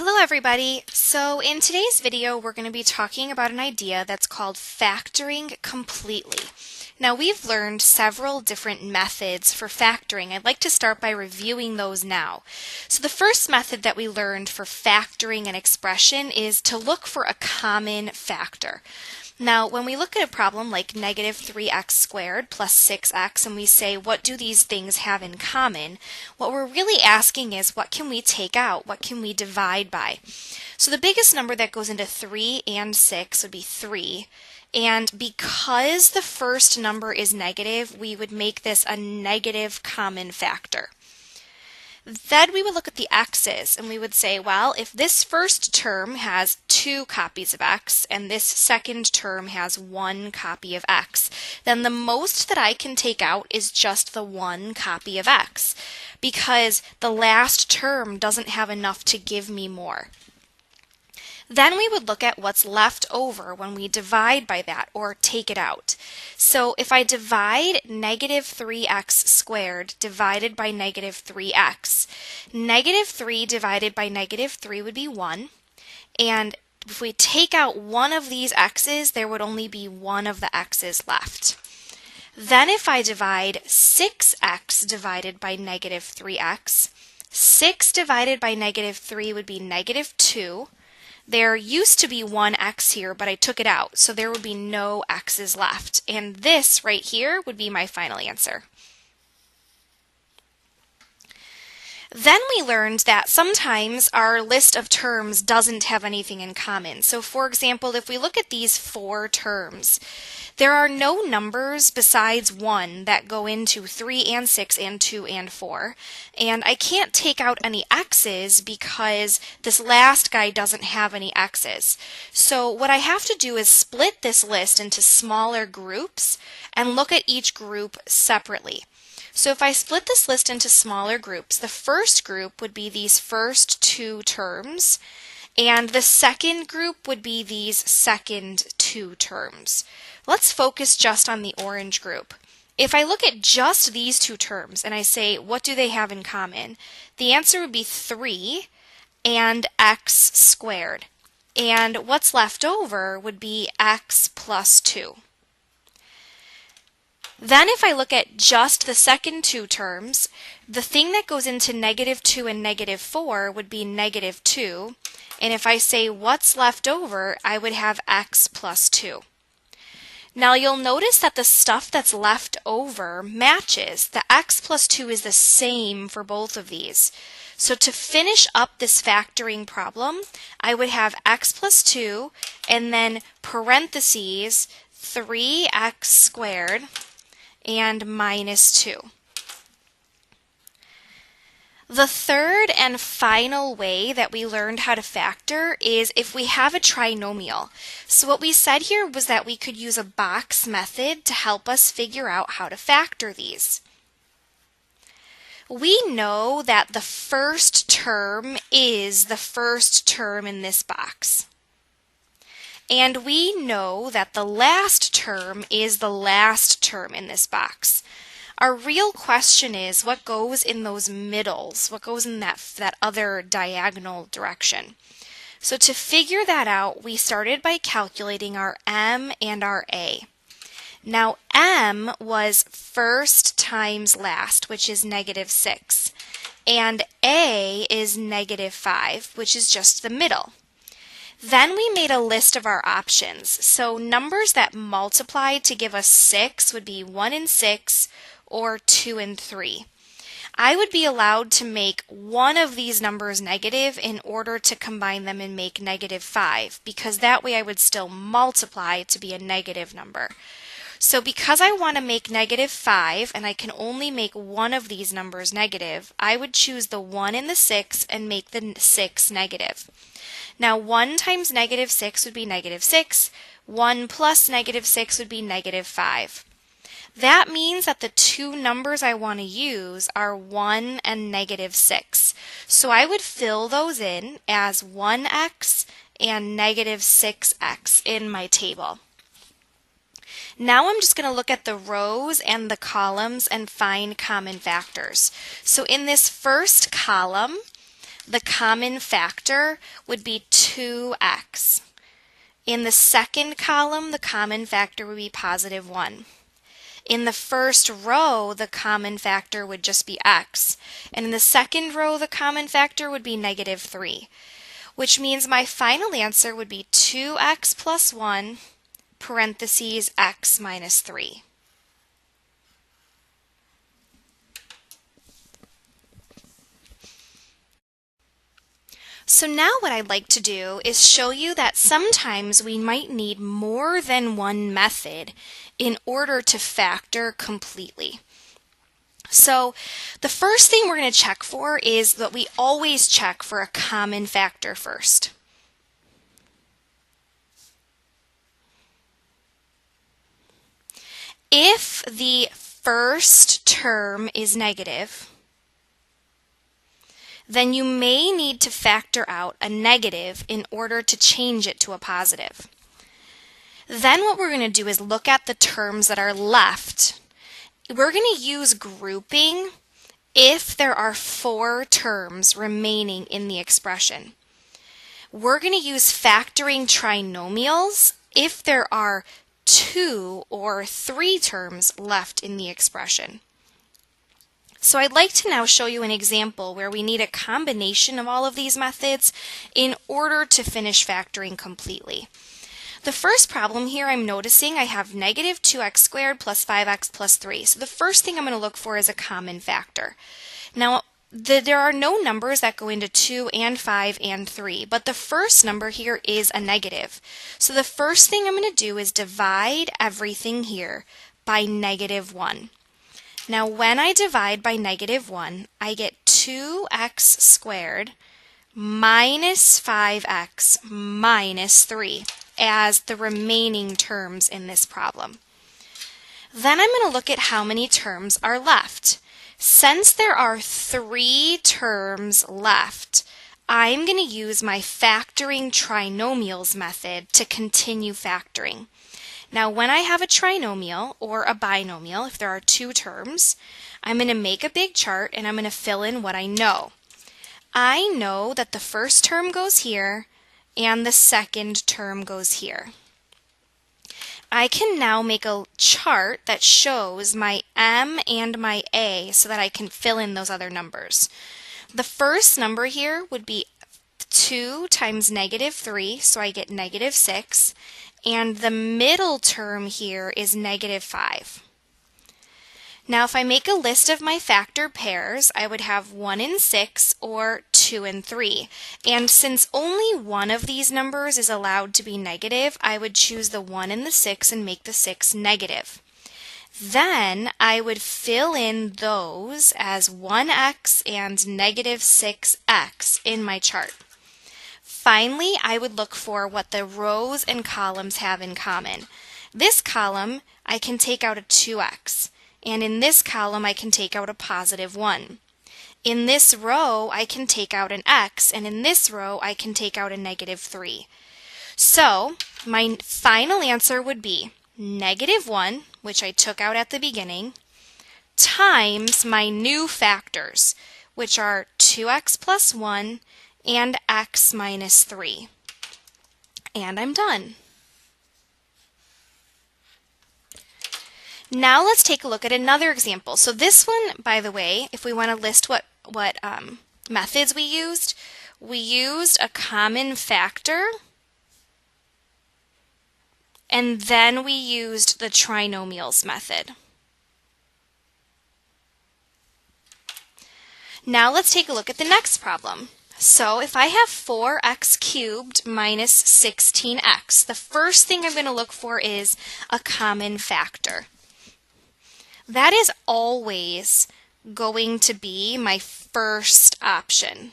Hello everybody! So in today's video we're going to be talking about an idea that's called factoring completely. Now we've learned several different methods for factoring. I'd like to start by reviewing those now. So the first method that we learned for factoring an expression is to look for a common factor. Now, when we look at a problem like negative 3x squared plus 6x and we say, what do these things have in common? What we're really asking is, what can we take out? What can we divide by? So the biggest number that goes into 3 and 6 would be 3. And because the first number is negative, we would make this a negative common factor. Then we would look at the x's and we would say, well, if this first term has 2 copies of x and this second term has 1 copy of x, then the most that I can take out is just the 1 copy of x, because the last term doesn't have enough to give me more. Then we would look at what's left over when we divide by that or take it out. So if I divide negative 3x squared divided by negative 3x, negative 3 divided by negative 3 would be 1. And if we take out one of these x's, there would only be one of the x's left. Then if I divide 6x divided by negative 3x, 6 divided by negative 3 would be negative 2. There used to be one x here, but I took it out, so there would be no x's left. And this right here would be my final answer. Then we learned that sometimes our list of terms doesn't have anything in common. So for example, if we look at these 4 terms, there are no numbers besides 1 that go into 3 and 6 and 2 and 4. And I can't take out any x's because this last guy doesn't have any x's. So what I have to do is split this list into smaller groups and look at each group separately. So if I split this list into smaller groups, the first group would be these first 2 terms, and the second group would be these second 2 terms. Let's focus just on the orange group. If I look at just these 2 terms and I say, what do they have in common? The answer would be 3 and x squared. And what's left over would be x plus 2. Then if I look at just the second 2 terms, the thing that goes into negative 2 and negative 4 would be negative 2. And if I say what's left over, I would have x plus 2. Now you'll notice that the stuff that's left over matches. The x plus 2 is the same for both of these. So to finish up this factoring problem, I would have x plus 2 and then parentheses 3x squared and minus 2. The third and final way that we learned how to factor is if we have a trinomial. So what we said here was that we could use a box method to help us figure out how to factor these. We know that the first term is the first term in this box. And we know that the last term is the last term in this box. Our real question is, what goes in those middles? What goes in that other diagonal direction? So to figure that out, we started by calculating our m and our a. Now m was first times last, which is negative 6. And a is negative 5, which is just the middle. Then we made a list of our options. So numbers that multiply to give us 6 would be 1 and 6 or 2 and 3. I would be allowed to make one of these numbers negative in order to combine them and make negative 5, because that way I would still multiply to be a negative number. So because I want to make negative 5 and I can only make one of these numbers negative, I would choose the 1 and the 6 and make the 6 negative. Now 1 times negative 6 would be negative 6. 1 plus negative 6 would be negative 5. That means that the 2 numbers I want to use are 1 and negative 6. So I would fill those in as 1x and negative 6x in my table. Now I'm just going to look at the rows and the columns and find common factors. So in this first column, the common factor would be 2x. In the second column, the common factor would be positive 1. In the first row, the common factor would just be x. And in the second row, the common factor would be negative 3, which means my final answer would be 2x plus 1, parentheses x minus 3. So now what I'd like to do is show you that sometimes we might need more than one method in order to factor completely. So the first thing we're going to check for is that we always check for a common factor first. If the first term is negative, then you may need to factor out a negative in order to change it to a positive. Then what we're going to do is look at the terms that are left. We're going to use grouping if there are 4 terms remaining in the expression. We're going to use factoring trinomials if there are 2 or 3 terms left in the expression. So I'd like to now show you an example where we need a combination of all of these methods in order to finish factoring completely. The first problem here, I'm noticing I have negative 2x squared plus 5x plus 3. So the first thing I'm going to look for is a common factor. Now, there are no numbers that go into 2 and 5 and 3, but the first number here is a negative. So the first thing I'm going to do is divide everything here by negative 1. Now, when I divide by negative 1, I get 2x squared minus 5x minus 3 as the remaining terms in this problem. Then I'm going to look at how many terms are left. Since there are 3 terms left, I'm going to use my factoring trinomials method to continue factoring. Now, when I have a trinomial or a binomial, if there are 2 terms, I'm going to make a big chart and I'm going to fill in what I know. I know that the first term goes here and the second term goes here. I can now make a chart that shows my m and my a so that I can fill in those other numbers. The first number here would be 2 times negative 3, so I get negative 6. And the middle term here is negative 5. Now, if I make a list of my factor pairs, I would have 1 and 6 or 2 and 3. And since only one of these numbers is allowed to be negative, I would choose the 1 and the 6 and make the 6 negative. Then I would fill in those as 1x and negative 6x in my chart. Finally, I would look for what the rows and columns have in common. This column, I can take out a 2x, and in this column, I can take out a positive 1. In this row, I can take out an x, and in this row, I can take out a negative 3. So, my final answer would be negative 1, which I took out at the beginning, times my new factors, which are 2x plus 1 and x minus 3. And I'm done. Now let's take a look at another example. So this one, by the way, if we want to list what methods we used a common factor, and then we used the trinomials method. Now let's take a look at the next problem. So if I have 4x cubed minus 16x, the first thing I'm going to look for is a common factor. That is always going to be my first option.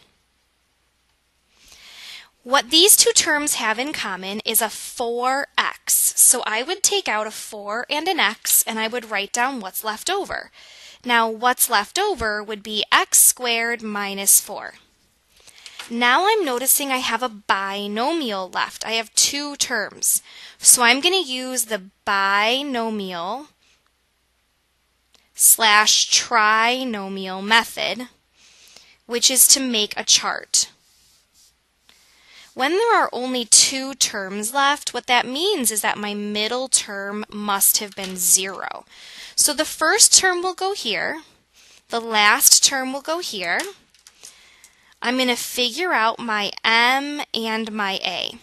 What these two terms have in common is a 4x. So I would take out a 4 and an x and I would write down what's left over. Now what's left over would be x squared minus 4. Now I'm noticing I have a binomial left. I have 2 terms. So I'm going to use the binomial / trinomial method, which is to make a chart. When there are only two terms left, what that means is that my middle term must have been 0. So the first term will go here, the last term will go here. I'm going to figure out my m and my a.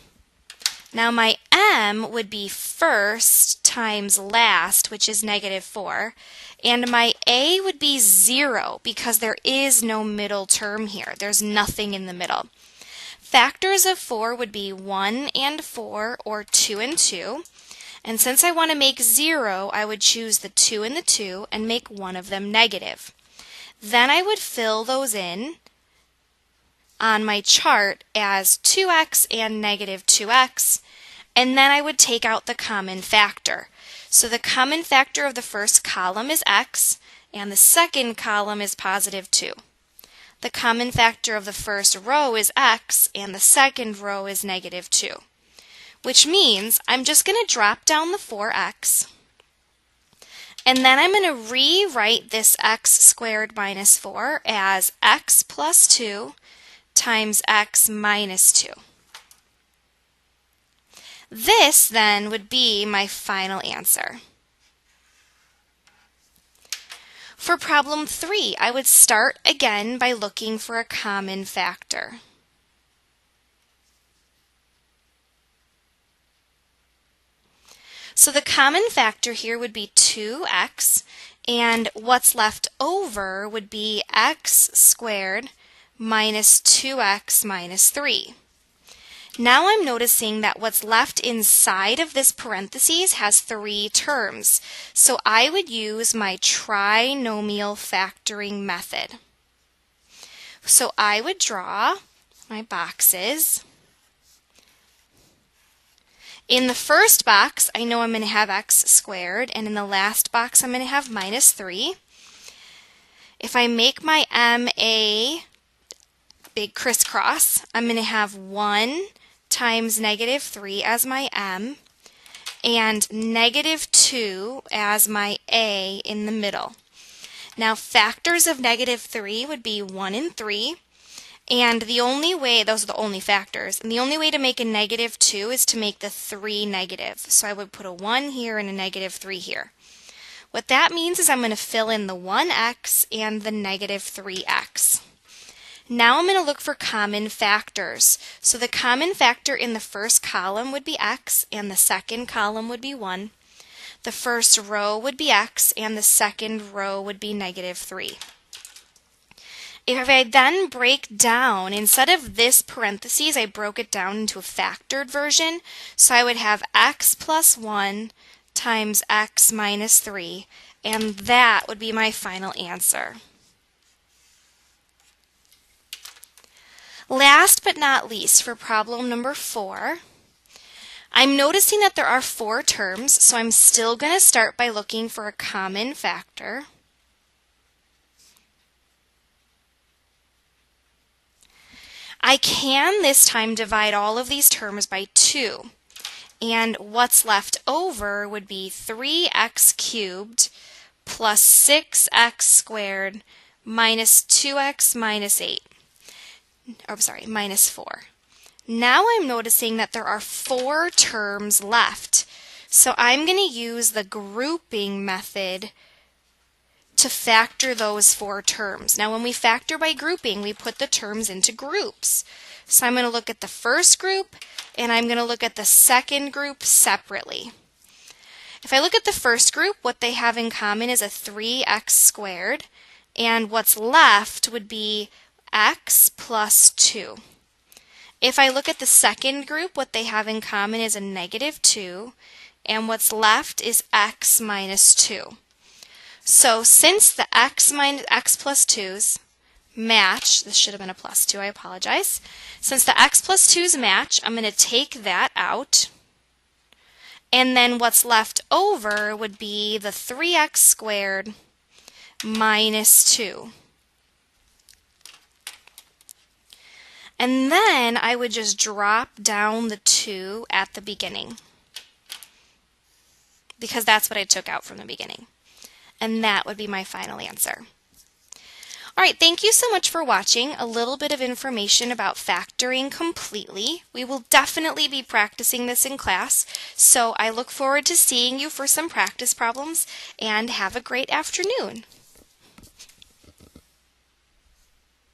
Now my m would be first times last, which is -4, and my a would be 0 because there is no middle term here. There's nothing in the middle. Factors of 4 would be 1 and 4 or 2 and 2. And since I want to make 0, I would choose the 2 and the 2 and make one of them negative. Then I would fill those in on my chart as 2x and -2x, and then I would take out the common factor. So the common factor of the first column is x, and the second column is +2. The common factor of the first row is x, and the second row is -2, which means I'm just going to drop down the 4x, and then I'm going to rewrite this x squared minus 4 as x plus 2 times x minus 2. This then would be my final answer. For problem 3, I would start again by looking for a common factor. So the common factor here would be 2x, and what's left over would be x squared minus 2x minus 3. Now I'm noticing that what's left inside of this parentheses has 3 terms, so I would use my trinomial factoring method. So I would draw my boxes. In the first box, I know I'm going to have x squared, and in the last box, I'm going to have -3. If I make my m a big crisscross, I'm going to have 1 times -3 as my m, and -2 as my a in the middle. Now factors of -3 would be 1 and 3, and the only way, those are the only factors, and the only way to make a -2 is to make the 3 negative. So I would put a 1 here and a -3 here. What that means is I'm going to fill in the 1x and the -3x. Now I'm going to look for common factors. So the common factor in the first column would be x, and the second column would be 1. The first row would be x, and the second row would be -3. If I then break down, instead of this parentheses, I broke it down into a factored version. So I would have x plus 1 times x minus 3, and that would be my final answer. Last but not least, for problem number 4, I'm noticing that there are 4 terms, so I'm still going to start by looking for a common factor. I can this time divide all of these terms by 2, and what's left over would be 3x cubed plus 6x squared minus 2x minus 8. Minus 4. Now I'm noticing that there are 4 terms left, so I'm going to use the grouping method to factor those 4 terms. Now when we factor by grouping, we put the terms into groups. So I'm going to look at the first group, and I'm going to look at the second group separately. If I look at the first group, what they have in common is a 3x squared, and what's left would be x plus 2. If I look at the second group, what they have in common is a -2, and what's left is x minus 2. So since the x plus 2's match, this should have been a plus 2, I apologize. Since the x plus 2's match, I'm going to take that out, and then what's left over would be the 3x squared minus 2. And then I would just drop down the 2 at the beginning, because that's what I took out from the beginning. And that would be my final answer. All right, thank you so much for watching. A little bit of information about factoring completely. We will definitely be practicing this in class, so I look forward to seeing you for some practice problems, and have a great afternoon.